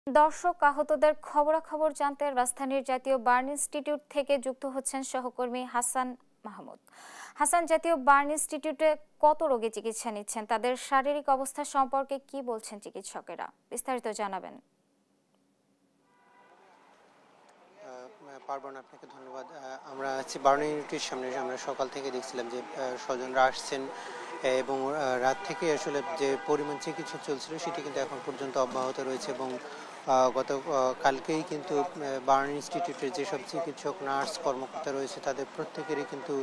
দর্শক আহতদের খবরাখবর জানতে রাজধানীর জাতীয় বার্ন ইনস্টিটিউট থেকে যুক্ত হচ্ছেন সহকর্মী হাসান মাহমুদ। হাসান, জাতীয় বার্ন ইনস্টিটিউটে কত রোগী চিকিৎসা নিচ্ছেন, তাদের শারীরিক অবস্থা সম্পর্কে কি বলছেন চিকিৎসকেরা, বিস্তারিত জানাবেন। পারবন, আপনাকে ধন্যবাদ। আমরা আছি বার্ন ইউনিটের সামনে। আমরা সকাল থেকে দেখছিলাম যে স্বজনরা আসছেন এবং রাত থেকে আসলে যে পরিমাণ চিকিৎসা চলছিল সেটি কিন্তু এখন পর্যন্ত অব্যাহত রয়েছে এবং কালকেই কিন্তু বার্ন ইনস্টিটিউটের যেসব চিকিৎসক, নার্স, কর্মকর্তা রয়েছে তাদের প্রত্যেকেরই কিন্তু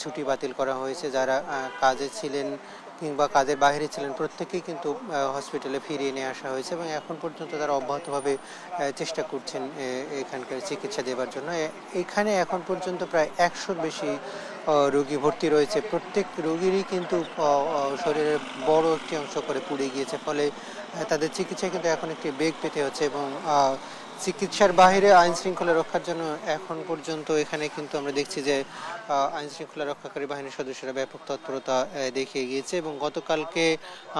ছুটি বাতিল করা হয়েছে। যারা কাজে ছিলেন কিংবা কাজের বাইরে ছিলেন প্রত্যেকেই কিন্তু হসপিটালে ফিরিয়ে নিয়ে আসা হয়েছে এবং এখন পর্যন্ত তারা অব্যাহতভাবে চেষ্টা করছেন এখানকার চিকিৎসা দেওয়ার জন্য। এখানে এখন পর্যন্ত প্রায় 100-র বেশি রোগী ভর্তি রয়েছে। প্রত্যেক রোগীরই কিন্তু শরীরের বড় একটি অংশ করে পুড়ে গিয়েছে, ফলে তাদের চিকিৎসা কিন্তু এখন একটি বেগ পেতে হচ্ছে এবং চিকিৎসার বাইরে আইন শৃঙ্খলা রক্ষার জন্য এখন পর্যন্ত এখানে কিন্তু আমরা দেখছি যে আইন শৃঙ্খলা রক্ষাকারী বাহিনীর সদস্যরা ব্যাপক তৎপরতা দেখিয়ে গিয়েছে এবং গতকালকে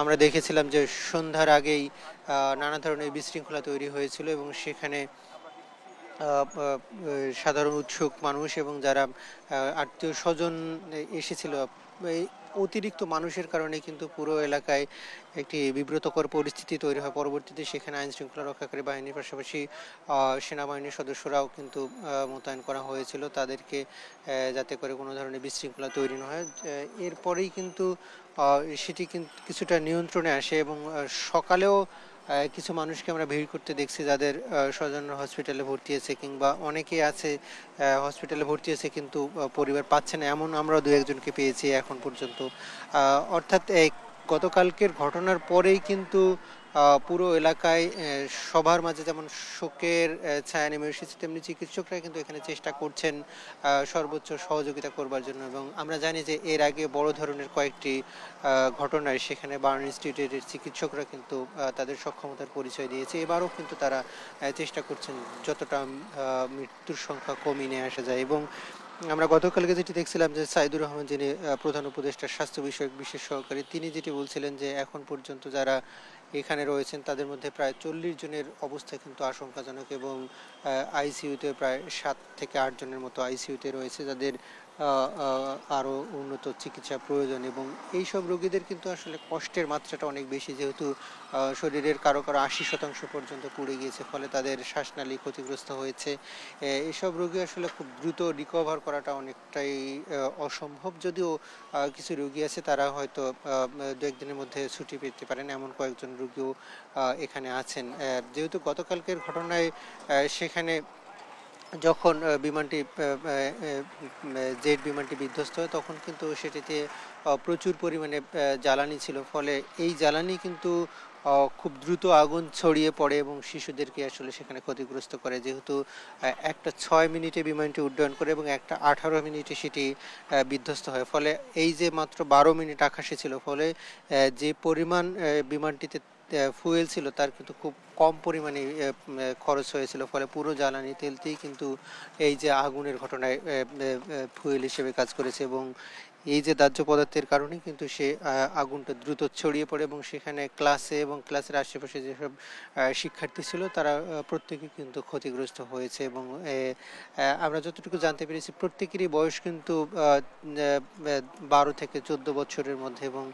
আমরা দেখেছিলাম যে সন্ধ্যার আগেই নানা ধরনের বিশৃঙ্খলা তৈরি হয়েছিল এবং সেখানে সাধারণ উৎসুক মানুষ এবং যারা আত্মীয় স্বজন এসেছিল, এই অতিরিক্ত মানুষের কারণে কিন্তু পুরো এলাকায় একটি বিব্রতকর পরিস্থিতি তৈরি হয়। পরবর্তীতে সেখানে আইন শৃঙ্খলা রক্ষাকারী বাহিনীর পাশাপাশি সেনাবাহিনীর সদস্যরাও কিন্তু মোতায়েন করা হয়েছিল তাদেরকে, যাতে করে কোনো ধরনের বিশৃঙ্খলা তৈরি না হয়। এরপরেই কিন্তু সেটি কিছুটা নিয়ন্ত্রণে আসে এবং সকালেও কিছু মানুষকে আমরা ভিড় করতে দেখছি যাদের স্বজনরা হসপিটালে ভর্তি আছে কিংবা অনেকেই আছে হসপিটালে ভর্তি আছে কিন্তু পরিবার পাচ্ছে না, এমন আমরা দু একজনকে পেয়েছি এখন পর্যন্ত। অর্থাৎ গতকালকের ঘটনার পরেই কিন্তু পুরো এলাকায় সবার মাঝে যেমন শোকের ছায়া নেমে এসেছে, তেমনি চিকিৎসকরা কিন্তু এখানে চেষ্টা করছেন সর্বোচ্চ সহযোগিতা করবার জন্য। এবং আমরা জানি যে এর আগে বড় ধরনের কয়েকটি ঘটনায় সেখানে বার্ন ইনস্টিটিউটের চিকিৎসকরা কিন্তু তাদের সক্ষমতার পরিচয় দিয়েছে। এবারও কিন্তু তারা চেষ্টা করছেন যতটা মৃত্যুর সংখ্যা কমিয়ে নিয়ে আসা যায়। এবং আমরা গতকালকে যেটি দেখছিলাম যে সাইদুর রহমান, যিনি প্রধান উপদেষ্টা স্বাস্থ্য বিষয়ক বিশেষ সহকারী, তিনি যেটি বলছিলেন যে এখন পর্যন্ত যারা এখানে রয়েছেন তাদের মধ্যে প্রায় 40 জনের অবস্থা কিন্তু আশঙ্কাজনক এবং আইসিইউতে প্রায় 7 থেকে 8 জনের মতো আইসিইউতে রয়েছে যাদের আরও উন্নত চিকিৎসা প্রয়োজন। এবং এইসব রোগীদের কিন্তু আসলে কষ্টের মাত্রাটা অনেক বেশি, যেহেতু শরীরের কারো 80% পর্যন্ত পুড়ে গিয়েছে, ফলে তাদের শ্বাসনালী ক্ষতিগ্রস্ত হয়েছে। এসব রোগী আসলে খুব দ্রুত রিকভার করাটা অনেকটাই অসম্ভব, যদিও কিছু রোগী আছে তারা হয়তো দু একদিনের মধ্যে ছুটি পেতে পারেন, এমন কয়েকজন রোগীও এখানে আছেন। যেহেতু গতকালকের ঘটনায় সেখানে যখন জেট বিমানটি বিধ্বস্ত হয় তখন কিন্তু সেটিতে প্রচুর পরিমাণে জ্বালানি ছিল, ফলে এই জ্বালানি কিন্তু খুব দ্রুত আগুন ছড়িয়ে পড়ে এবং শিশুদেরকে আসলে সেখানে ক্ষতিগ্রস্ত করে। যেহেতু একটা 6 মিনিটে বিমানটি উড্ডয়ন করে এবং একটা 18 মিনিটে সেটি বিধ্বস্ত হয়, ফলে এই যে মাত্র 12 মিনিট আকাশে ছিল, ফলে যে পরিমাণ বিমানটিতে ফুয়েল ছিল তার কিন্তু খুব কম পরিমাণে খরচ হয়েছিল, ফলে পুরো জ্বালানি তেলতেই কিন্তু এই যে আগুনের ঘটনায় ফুয়েল হিসেবে কাজ করেছে। এবং এই যে দাহ্য পদার্থের কারণে কিন্তু সে আগুনটা দ্রুত ছড়িয়ে পড়ে এবং সেখানে ক্লাসে এবং ক্লাসের আশেপাশে যেসব শিক্ষার্থী ছিল তারা প্রত্যেকেই কিন্তু ক্ষতিগ্রস্ত হয়েছে। এবং আমরা যতটুকু জানতে পেরেছি প্রত্যেকেরই বয়স কিন্তু 12 থেকে 14 বছরের মধ্যে এবং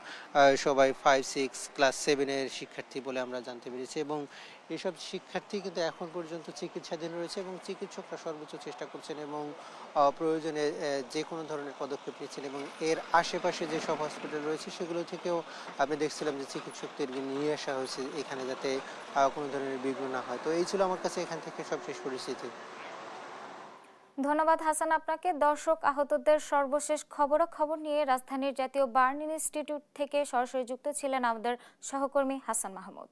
সবাই 5-6 ক্লাস 7-এর শিক্ষার্থী বলে আমরা জানতে পেরেছি। এবং এসব শিক্ষার্থী কিন্তু এখন পর্যন্ত চিকিৎসাধীন রয়েছে এবং চিকিৎসকরা সর্বোচ্চ চেষ্টা করছেন এবং প্রয়োজনে যে কোনো ধরনের পদক্ষেপ নিচ্ছেন। এবং এর আশেপাশে যেসব হসপিটাল রয়েছে সেগুলো থেকেও আমি দেখছিলাম যে চিকিৎসকদের নিয়ে আসা হয়েছে এখানে, যাতে কোনো ধরনের বিঘ্ন না হয়। তো এই ছিল আমার কাছে এখান থেকে সবশেষ পরিস্থিতি। ধন্যবাদ হাসান আপনাকে। দর্শক আহতদের সর্বশেষ খবরাখবর নিয়ে রাজধানীর জাতীয় বার্ন ইনস্টিটিউট থেকে সরাসরি যুক্ত ছিলেন আমাদের সহকর্মী হাসান মাহমুদ।